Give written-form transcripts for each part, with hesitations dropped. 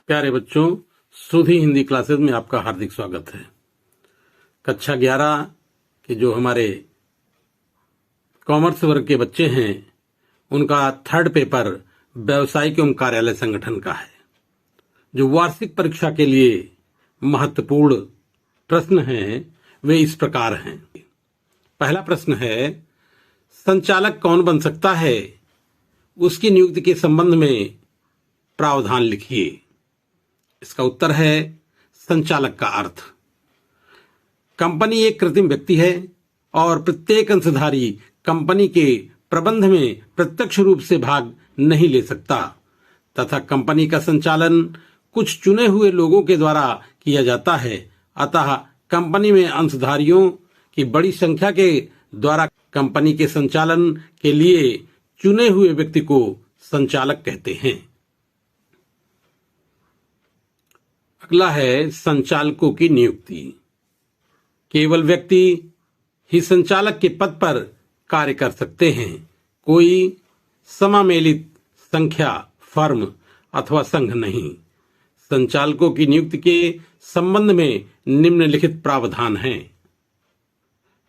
प्यारे बच्चों, सुधी हिंदी क्लासेस में आपका हार्दिक स्वागत है। कक्षा 11 के जो हमारे कॉमर्स वर्ग के बच्चे हैं, उनका थर्ड पेपर व्यावसायिक एवं कार्यालय संगठन का है। जो वार्षिक परीक्षा के लिए महत्वपूर्ण प्रश्न हैं, वे इस प्रकार हैं। पहला प्रश्न है, संचालक कौन बन सकता है? उसकी नियुक्ति के संबंध में प्रावधान लिखिए। इसका उत्तर है संचालक का अर्थ। कंपनी एक कृत्रिम व्यक्ति है और प्रत्येक अंशधारी कंपनी के प्रबंध में प्रत्यक्ष रूप से भाग नहीं ले सकता तथा कंपनी का संचालन कुछ चुने हुए लोगों के द्वारा किया जाता है। अतः कंपनी में अंशधारियों की बड़ी संख्या के द्वारा कंपनी के संचालन के लिए चुने हुए व्यक्ति को संचालक कहते हैं। अगला है संचालकों की नियुक्ति। केवल व्यक्ति ही संचालक के पद पर कार्य कर सकते हैं। कोई समामेलित संख्या, फर्म अथवा संघ नहीं। संचालकों की नियुक्ति के संबंध में निम्नलिखित प्रावधान हैं।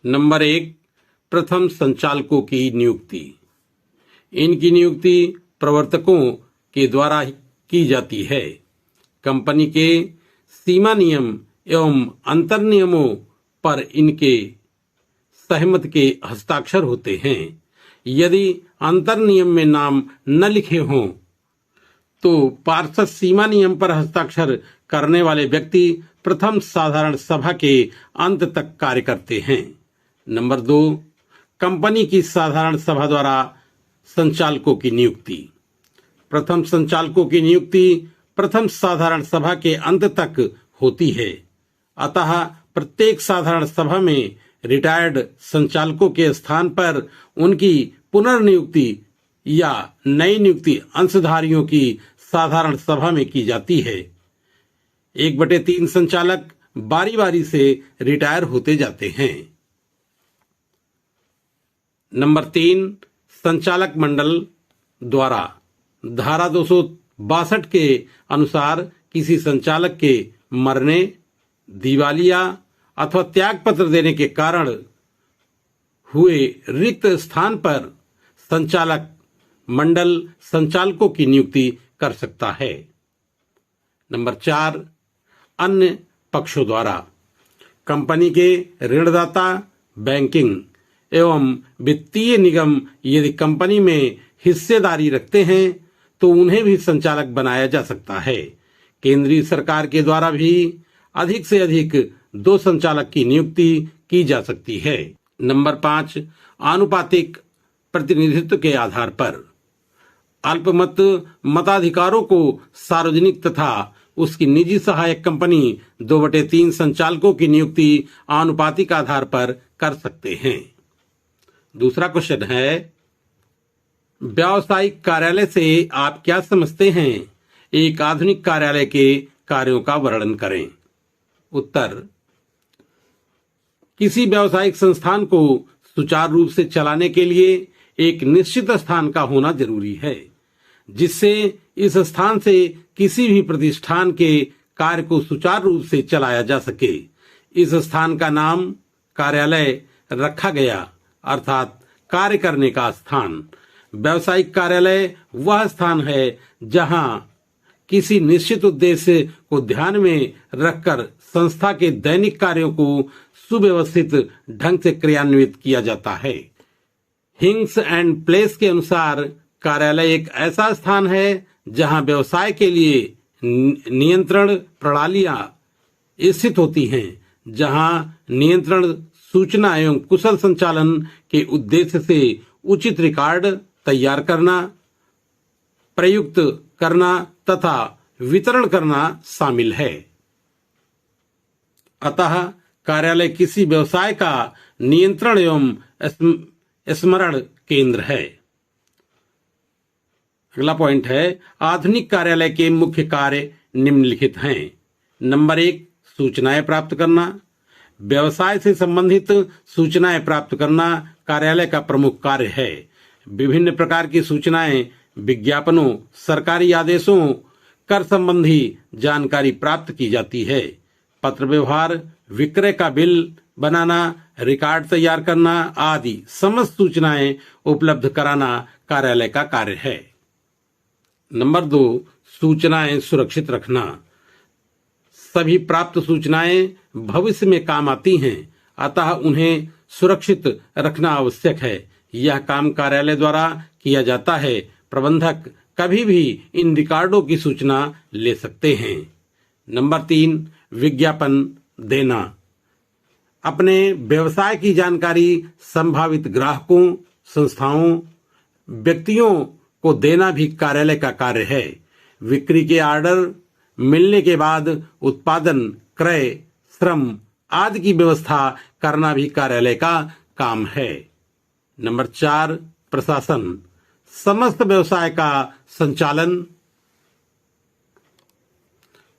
नंबर 1, प्रथम संचालकों की नियुक्ति। इनकी नियुक्ति प्रवर्तकों के द्वारा की जाती है। कंपनी के सीमा नियम एवं अंतर नियमों पर इनके सहमति के हस्ताक्षर होते हैं। यदि अंतर नियम में नाम न लिखे हों तो पार्षद सीमा नियम पर हस्ताक्षर करने वाले व्यक्ति प्रथम साधारण सभा के अंत तक कार्य करते हैं। नंबर 2, कंपनी की साधारण सभा द्वारा संचालकों की नियुक्ति। प्रथम संचालकों की नियुक्ति प्रथम साधारण सभा के अंत तक होती है। अतः प्रत्येक साधारण सभा में रिटायर्ड संचालकों के स्थान पर उनकी पुनर्नियुक्ति या नई नियुक्ति अंशधारियों की साधारण सभा में की जाती है। 1/3 संचालक बारी बारी से रिटायर होते जाते हैं। नंबर 3, संचालक मंडल द्वारा धारा 262 के अनुसार किसी संचालक के मरने, दिवालिया अथवा त्याग पत्र देने के कारण हुए रिक्त स्थान पर संचालक मंडल संचालकों की नियुक्ति कर सकता है। नंबर 4, अन्य पक्षों द्वारा कंपनी के ऋणदाता, बैंकिंग एवं वित्तीय निगम यदि कंपनी में हिस्सेदारी रखते हैं तो उन्हें भी संचालक बनाया जा सकता है। केंद्रीय सरकार के द्वारा भी अधिक से अधिक 2 संचालक की नियुक्ति की जा सकती है। नंबर 5, आनुपातिक प्रतिनिधित्व के आधार पर अल्पमत मताधिकारों को सार्वजनिक तथा उसकी निजी सहायक कंपनी 2/3 संचालकों की नियुक्ति आनुपातिक आधार पर कर सकते हैं। दूसरा क्वेश्चन है, व्यावसायिक कार्यालय से आप क्या समझते हैं? एक आधुनिक कार्यालय के कार्यों का वर्णन करें। उत्तर, किसी व्यावसायिक संस्थान को सुचारू रूप से चलाने के लिए एक निश्चित स्थान का होना जरूरी है, जिससे इस स्थान से किसी भी प्रतिष्ठान के कार्य को सुचारू रूप से चलाया जा सके। इस स्थान का नाम कार्यालय रखा गया, अर्थात कार्य करने का स्थान। व्यावसायिक कार्यालय वह स्थान है जहां किसी निश्चित उद्देश्य को ध्यान में रखकर संस्था के दैनिक कार्यों को सुव्यवस्थित ढंग से क्रियान्वित किया जाता है। हिंग्स एंड प्लेस के अनुसार कार्यालय एक ऐसा स्थान है जहां व्यवसाय के लिए नियंत्रण प्रणालियां स्थित होती हैं, जहां नियंत्रण, सूचना एवं कुशल संचालन के उद्देश्य से उचित रिकॉर्ड तैयार करना, प्रयुक्त करना तथा वितरण करना शामिल है। अतः कार्यालय किसी व्यवसाय का नियंत्रण एवं स्मरण केंद्र है। अगला पॉइंट है, आधुनिक कार्यालय के मुख्य कार्य निम्नलिखित हैं। नंबर 1, सूचनाएं प्राप्त करना। व्यवसाय से संबंधित सूचनाएं प्राप्त करना कार्यालय का प्रमुख कार्य है। विभिन्न प्रकार की सूचनाएं, विज्ञापनों, सरकारी आदेशों कर संबंधी जानकारी प्राप्त की जाती है। पत्र व्यवहार, विक्रय का बिल बनाना, रिकॉर्ड तैयार करना आदि समस्त सूचनाएं उपलब्ध कराना कार्यालय का कार्य है। नंबर 2, सूचनाएं सुरक्षित रखना। सभी प्राप्त सूचनाएं भविष्य में काम आती हैं, अतः उन्हें सुरक्षित रखना आवश्यक है। यह काम कार्यालय द्वारा किया जाता है। प्रबंधक कभी भी इन रिकॉर्डों की सूचना ले सकते हैं। नंबर 3, विज्ञापन देना। अपने व्यवसाय की जानकारी संभावित ग्राहकों, संस्थाओं, व्यक्तियों को देना भी कार्यालय का कार्य है। बिक्री के ऑर्डर मिलने के बाद उत्पादन, क्रय, श्रम आदि की व्यवस्था करना भी कार्यालय का काम है। नंबर 4, प्रशासन। समस्त व्यवसाय का संचालन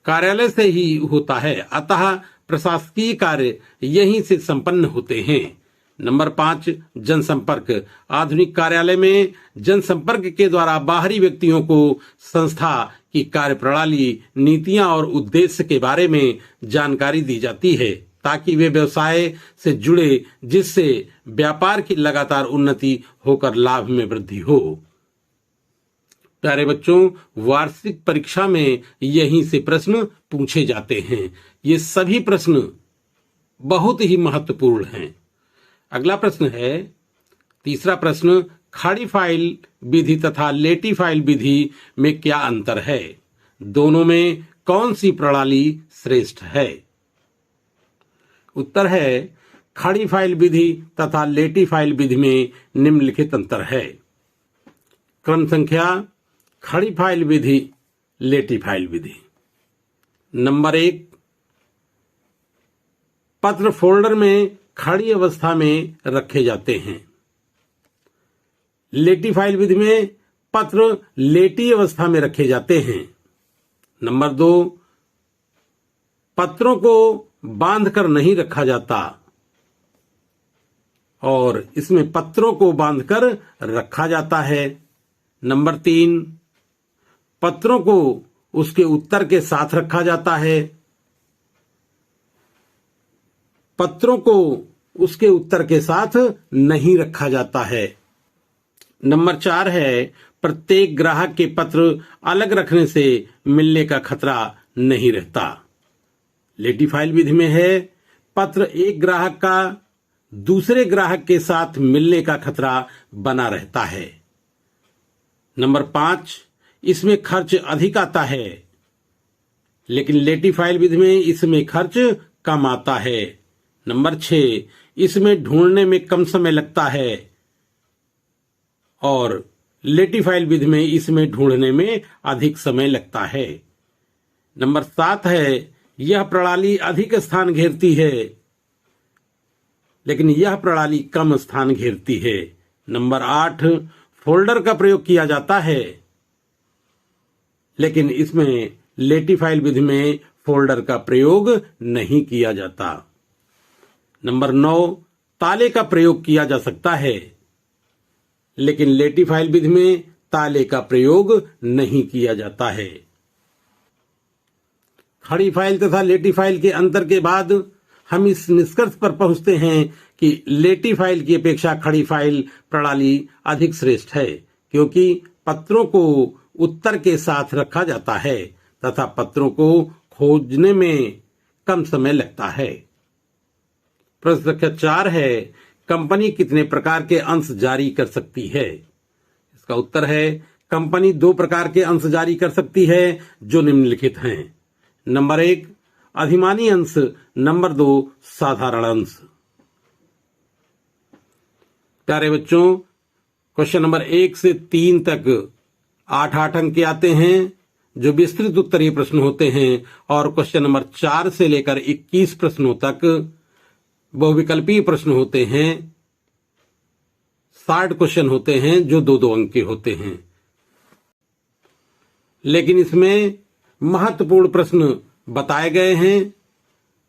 कार्यालय से ही होता है, अतः प्रशासकीय कार्य यहीं से संपन्न होते हैं। नंबर 5, जनसंपर्क। आधुनिक कार्यालय में जनसंपर्क के द्वारा बाहरी व्यक्तियों को संस्था की कार्यप्रणाली, नीतियां और उद्देश्य के बारे में जानकारी दी जाती है, ताकि वे व्यवसाय से जुड़े, जिससे व्यापार की लगातार उन्नति होकर लाभ में वृद्धि हो। प्यारे बच्चों, वार्षिक परीक्षा में यहीं से प्रश्न पूछे जाते हैं। ये सभी प्रश्न बहुत ही महत्वपूर्ण हैं। अगला प्रश्न है, तीसरा प्रश्न, खड़ी फाइल विधि तथा लेटी फाइल विधि में क्या अंतर है? दोनों में कौन सी प्रणाली श्रेष्ठ है? उत्तर है, खड़ी फाइल विधि तथा लेटी फाइल विधि में निम्नलिखित अंतर है। क्रम संख्या, खड़ी फाइल विधि, लेटी फाइल विधि। नंबर 1, पत्र फोल्डर में खड़ी अवस्था में रखे जाते हैं। लेटी फाइल विधि में पत्र लेटी अवस्था में रखे जाते हैं। नंबर 2, पत्रों को बांधकर नहीं रखा जाता और इसमें पत्रों को बांधकर रखा जाता है। नंबर 3, पत्रों को उसके उत्तर के साथ रखा जाता है। पत्रों को उसके उत्तर के साथ नहीं रखा जाता है। नंबर 4 है, प्रत्येक ग्राहक के पत्र अलग रखने से मिलने का खतरा नहीं रहता। लेटी फाइल विधि में है, पत्र एक ग्राहक का दूसरे ग्राहक के साथ मिलने का खतरा बना रहता है। नंबर 5, इसमें खर्च अधिक आता है, लेकिन लेटी फाइल विधि में इसमें खर्च कम आता है। नंबर 6, इसमें ढूंढने में कम समय लगता है और लेटी फाइल विधि में इसमें ढूंढने में अधिक समय लगता है। नंबर 7 है, यह प्रणाली अधिक स्थान घेरती है, लेकिन यह प्रणाली कम स्थान घेरती है। नंबर 8, फोल्डर का प्रयोग किया जाता है, लेकिन इसमें लेटी फाइल विधि में फोल्डर का प्रयोग नहीं किया जाता। नंबर 9, ताले का प्रयोग किया जा सकता है, लेकिन लेटी फाइल विधि में ताले का प्रयोग नहीं किया जाता है। खड़ी फाइल तथा लेटी फाइल के अंतर के बाद हम इस निष्कर्ष पर पहुंचते हैं कि लेटी फाइल की अपेक्षा खड़ी फाइल प्रणाली अधिक श्रेष्ठ है, क्योंकि पत्रों को उत्तर के साथ रखा जाता है तथा पत्रों को खोजने में कम समय लगता है। प्रश्न संख्या 4 है, कंपनी कितने प्रकार के अंश जारी कर सकती है? इसका उत्तर है, कंपनी 2 प्रकार के अंश जारी कर सकती है, जो निम्नलिखित हैं। नंबर 1, अधिमानी अंश। नंबर 2, साधारण अंश। प्यारे बच्चों, क्वेश्चन नंबर 1 से 3 तक 8-8 अंक के आते हैं, जो विस्तृत उत्तरीय प्रश्न होते हैं, और क्वेश्चन नंबर 4 से लेकर 21 प्रश्नों तक बहुविकल्पीय प्रश्न होते हैं। 60 क्वेश्चन होते हैं, जो 2-2 अंक के होते हैं। लेकिन इसमें महत्वपूर्ण प्रश्न बताए गए हैं,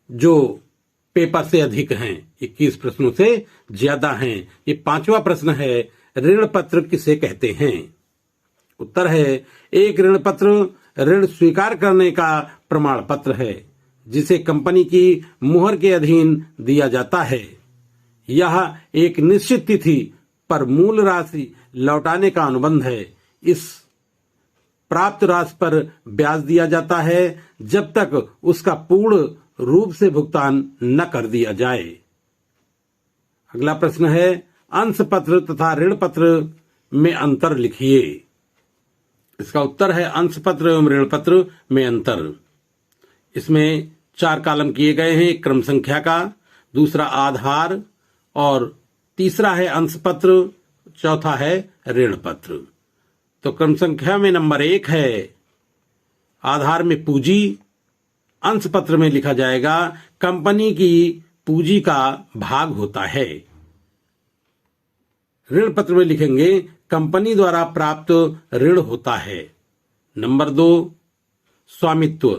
जो पेपर से अधिक हैं, 21 प्रश्नों से ज्यादा हैं। ये 5वां प्रश्न है, ऋण पत्र किसे कहते हैं? उत्तर है, एक ऋण पत्र ऋण स्वीकार करने का प्रमाण पत्र है जिसे कंपनी की मुहर के अधीन दिया जाता है। यह एक निश्चित तिथि पर मूल राशि लौटाने का अनुबंध है। इस प्राप्त राशि पर ब्याज दिया जाता है जब तक उसका पूर्ण रूप से भुगतान न कर दिया जाए। अगला प्रश्न है, अंश पत्र तथा ऋण पत्र में अंतर लिखिए। इसका उत्तर है अंश पत्र एवं ऋण पत्र में अंतर। इसमें 4 कॉलम किए गए हैं, एक क्रम संख्या का, दूसरा आधार और तीसरा है अंश पत्र, चौथा है ऋण पत्र। तो क्रम संख्या में नंबर 1 है, आधार में पूंजी, अंश पत्र में लिखा जाएगा कंपनी की पूंजी का भाग होता है। ऋण पत्र में लिखेंगे कंपनी द्वारा प्राप्त ऋण होता है। नंबर 2 स्वामित्व,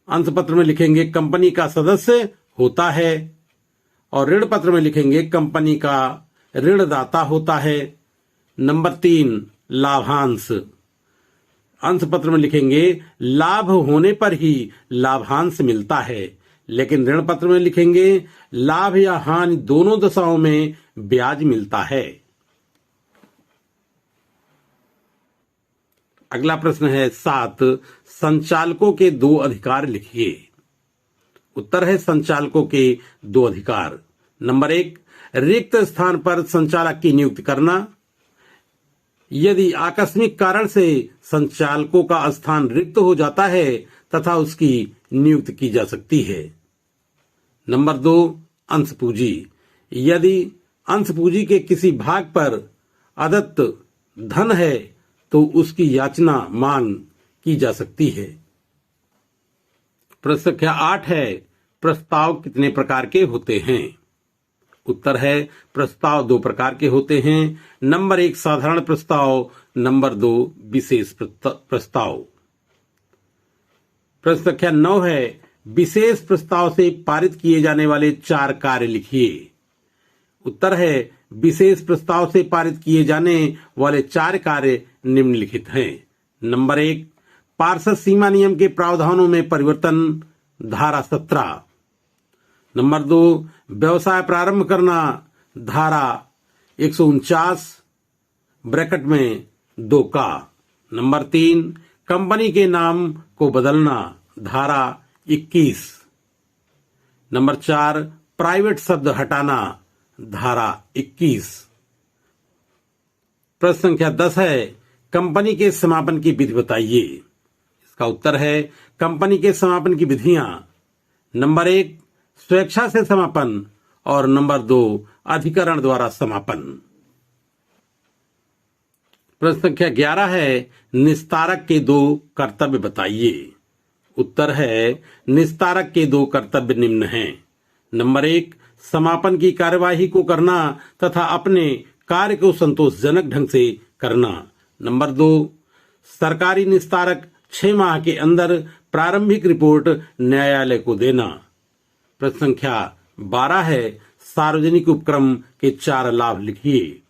अंश पत्र में लिखेंगे कंपनी का सदस्य होता है और ऋण पत्र में लिखेंगे कंपनी का ऋणदाता होता है। नंबर 3 लाभांश, अंश पत्र में लिखेंगे लाभ होने पर ही लाभांश मिलता है, लेकिन ऋण पत्र में लिखेंगे लाभ या हानि दोनों दशाओं में ब्याज मिलता है। अगला प्रश्न है 7, संचालकों के 2 अधिकार लिखिए। उत्तर है संचालकों के 2 अधिकार। नंबर 1, रिक्त स्थान पर संचालक की नियुक्ति करना। यदि आकस्मिक कारण से संचालकों का स्थान रिक्त हो जाता है तथा उसकी नियुक्ति की जा सकती है। नंबर 2, अंश पूंजी, यदि अंश पूंजी के किसी भाग पर अदत्त धन है तो उसकी याचना मांग की जा सकती है। प्रश्न संख्या 8 है, प्रस्ताव कितने प्रकार के होते हैं? उत्तर है प्रस्ताव 2 प्रकार के होते हैं। नंबर 1 साधारण प्रस्ताव, नंबर 2 विशेष प्रस्ताव। प्रश्न संख्या 9 है, विशेष प्रस्ताव से पारित किए जाने वाले 4 कार्य लिखिए। उत्तर है विशेष प्रस्ताव से पारित किए जाने वाले 4 कार्य निम्नलिखित हैं। नंबर 1 पार्षद सीमा नियम के प्रावधानों में परिवर्तन, धारा 17। नंबर 2 व्यवसाय प्रारंभ करना, धारा 149 ब्रैकेट में 2 का। नंबर 3 कंपनी के नाम को बदलना, धारा 21। नंबर 4 प्राइवेट शब्द हटाना, धारा 21। प्रश्न संख्या 10 है, कंपनी के समापन की विधि बताइए। इसका उत्तर है कंपनी के समापन की विधियां। नंबर 1 स्वेच्छा से समापन और नंबर 2 अधिकरण द्वारा समापन। प्रश्न संख्या 11 है, निस्तारक के 2 कर्तव्य बताइए। उत्तर है निस्तारक के 2 कर्तव्य निम्न हैं। नंबर 1 समापन की कार्यवाही को करना तथा अपने कार्य को संतोषजनक ढंग से करना। नंबर 2 सरकारी निस्तारक 6 माह के अंदर प्रारंभिक रिपोर्ट न्यायालय को देना। प्रश्न संख्या 12 है, सार्वजनिक उपक्रम के 4 लाभ लिखिए।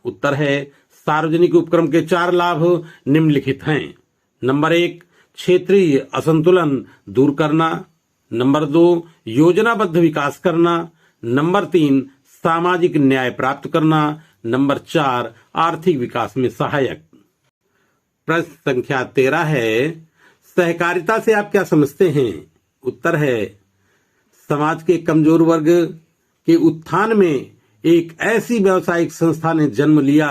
उत्तर है सार्वजनिक उपक्रम के 4 लाभ निम्नलिखित हैं। नंबर 1 क्षेत्रीय असंतुलन दूर करना। नंबर 2 योजनाबद्ध विकास करना। नंबर 3 सामाजिक न्याय प्राप्त करना। नंबर 4 आर्थिक विकास में सहायक। प्रश्न संख्या 13 है, सहकारिता से आप क्या समझते हैं? उत्तर है समाज के कमजोर वर्ग के उत्थान में एक ऐसी व्यावसायिक संस्था ने जन्म लिया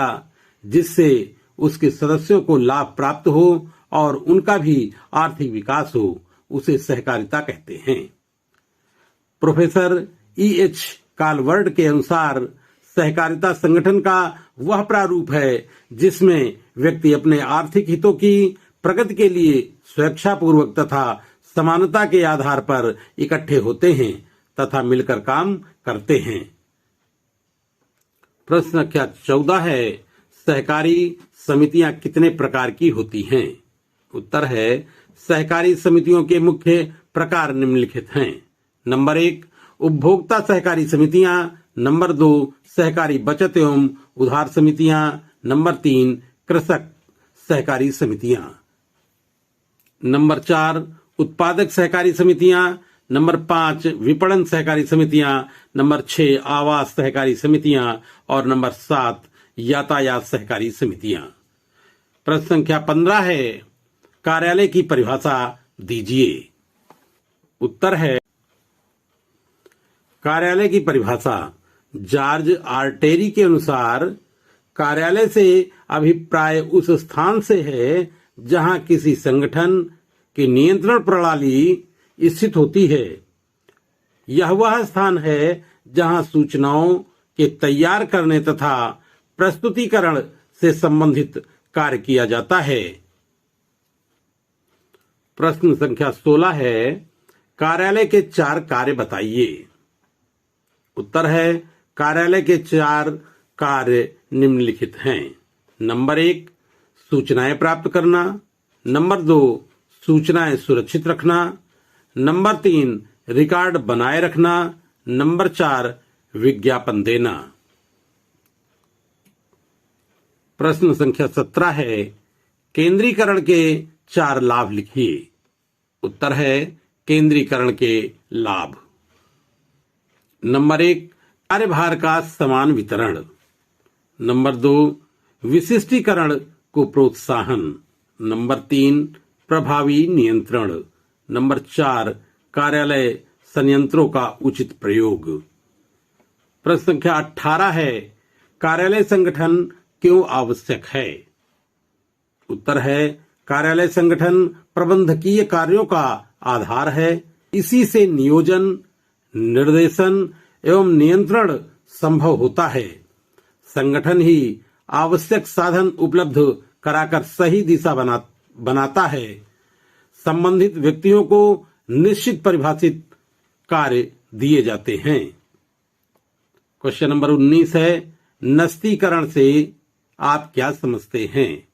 जिससे उसके सदस्यों को लाभ प्राप्त हो और उनका भी आर्थिक विकास हो, उसे सहकारिता कहते हैं। Professor E.H. कालवर्ड के अनुसार सहकारिता संगठन का वह प्रारूप है जिसमें व्यक्ति अपने आर्थिक हितों की प्रगति के लिए स्वेच्छापूर्वक तथा समानता के आधार पर इकट्ठे होते हैं तथा मिलकर काम करते हैं। प्रश्न संख्या 14 है, सहकारी समितियां कितने प्रकार की होती हैं? उत्तर है सहकारी समितियों के मुख्य प्रकार निम्नलिखित हैं। नंबर 1 उपभोक्ता सहकारी समितियां। नंबर 2 सहकारी बचत एवं उधार समितियां। नंबर 3 कृषक सहकारी समितियां। नंबर 4 उत्पादक सहकारी समितियां, नंबर 5 विपणन सहकारी समितियां, नंबर 6 आवास सहकारी समितियां और नंबर 7 यातायात सहकारी समितियां। प्रश्न संख्या 15 है, कार्यालय की परिभाषा दीजिए। उत्तर है, कार्यालय की परिभाषा जॉर्ज आर टेरी के अनुसार कार्यालय से अभिप्राय उस स्थान से है जहां किसी संगठन की नियंत्रण प्रणाली स्थित होती है। यह वह स्थान है जहां सूचनाओं के तैयार करने तथा प्रस्तुतिकरण से संबंधित कार्य किया जाता है। प्रश्न संख्या 16 है, कार्यालय के 4 कार्य बताइए। उत्तर है, कार्यालय के 4 कार्य निम्नलिखित हैं। नंबर 1 सूचनाएं प्राप्त करना, नंबर 2 सूचनाएं सुरक्षित रखना, नंबर 3 रिकॉर्ड बनाए रखना, नंबर 4 विज्ञापन देना। प्रश्न संख्या 17 है, केंद्रीकरण के 4 लाभ लिखिए। उत्तर है, केंद्रीकरण के लाभ। नंबर 1 कार्यभार का समान वितरण, नंबर 2 विशिष्टीकरण को प्रोत्साहन, नंबर 3 प्रभावी नियंत्रण, नंबर 4 कार्यालय संयंत्रों का उचित प्रयोग। प्रश्न संख्या 18 है, कार्यालय संगठन क्यों आवश्यक है। उत्तर है, कार्यालय संगठन प्रबंधकीय कार्यों का आधार है। इसी से नियोजन, निर्देशन एवं नियंत्रण संभव होता है। संगठन ही आवश्यक साधन उपलब्ध कराकर सही दिशा बनाता है। संबंधित व्यक्तियों को निश्चित परिभाषित कार्य दिए जाते हैं। क्वेश्चन नंबर 19 है, नस्तीकरण से आप क्या समझते हैं।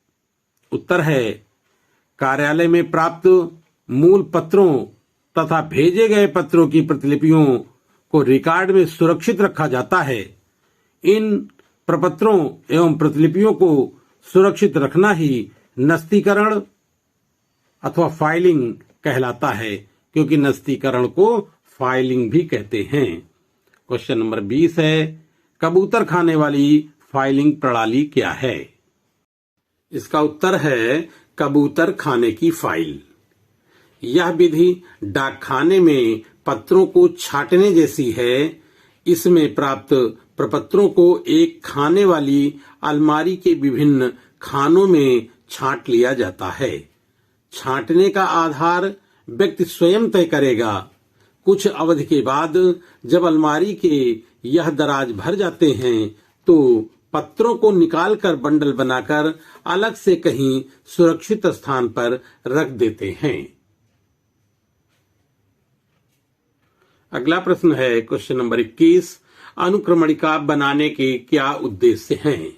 उत्तर है, कार्यालय में प्राप्त मूल पत्रों तथा भेजे गए पत्रों की प्रतिलिपियों को रिकॉर्ड में सुरक्षित रखा जाता है। इन प्रपत्रों एवं प्रतिलिपियों को सुरक्षित रखना ही नस्तीकरण अथवा फाइलिंग कहलाता है, क्योंकि नस्तीकरण को फाइलिंग भी कहते हैं। क्वेश्चन नंबर 20 है, कबूतर खाने वाली फाइलिंग प्रणाली क्या है। इसका उत्तर है, कबूतर खाने की फाइल। यह विधि डाकखाने में पत्रों को छांटने जैसी है। इसमें प्राप्त प्रपत्रों को एक खाने वाली अलमारी के विभिन्न खानों में छांट लिया जाता है। छांटने का आधार व्यक्ति स्वयं तय करेगा। कुछ अवधि के बाद जब अलमारी के यह दराज भर जाते हैं तो पत्रों को निकालकर बंडल बनाकर अलग से कहीं सुरक्षित स्थान पर रख देते हैं। अगला प्रश्न है क्वेश्चन नंबर 21, अनुक्रमणिका बनाने के क्या उद्देश्य हैं।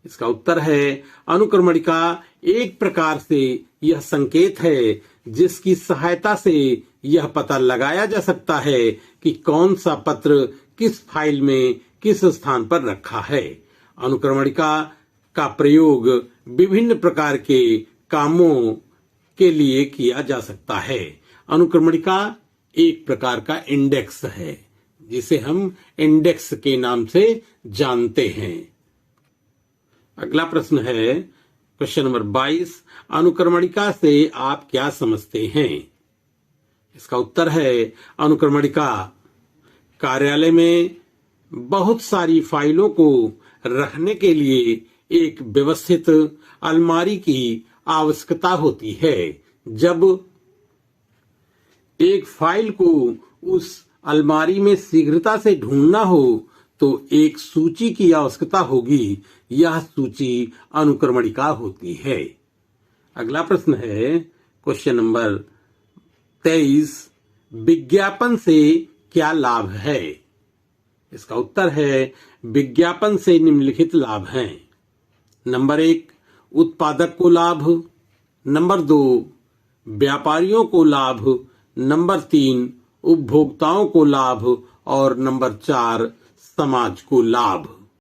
इसका उत्तर है, अनुक्रमणिका एक प्रकार से यह संकेत है जिसकी सहायता से यह पता लगाया जा सकता है कि कौन सा पत्र किस फाइल में किस स्थान पर रखा है। अनुक्रमणिका का प्रयोग विभिन्न प्रकार के कामों के लिए किया जा सकता है। अनुक्रमणिका एक प्रकार का इंडेक्स है जिसे हम इंडेक्स के नाम से जानते हैं। अगला प्रश्न है क्वेश्चन नंबर 22, अनुक्रमणिका से आप क्या समझते हैं। इसका उत्तर है, अनुक्रमणिका कार्यालय में बहुत सारी फाइलों को रखने के लिए एक व्यवस्थित अलमारी की आवश्यकता होती है। जब एक फाइल को उस अलमारी में शीघ्रता से ढूंढना हो तो एक सूची की आवश्यकता होगी। यह सूची अनुक्रमणिका होती है। अगला प्रश्न है क्वेश्चन नंबर 23, विज्ञापन से क्या लाभ है। इसका उत्तर है, विज्ञापन से निम्नलिखित लाभ हैं। नंबर 1, उत्पादक को लाभ, नंबर 2, व्यापारियों को लाभ, नंबर 3, उपभोक्ताओं को लाभ और नंबर 4, समाज को लाभ।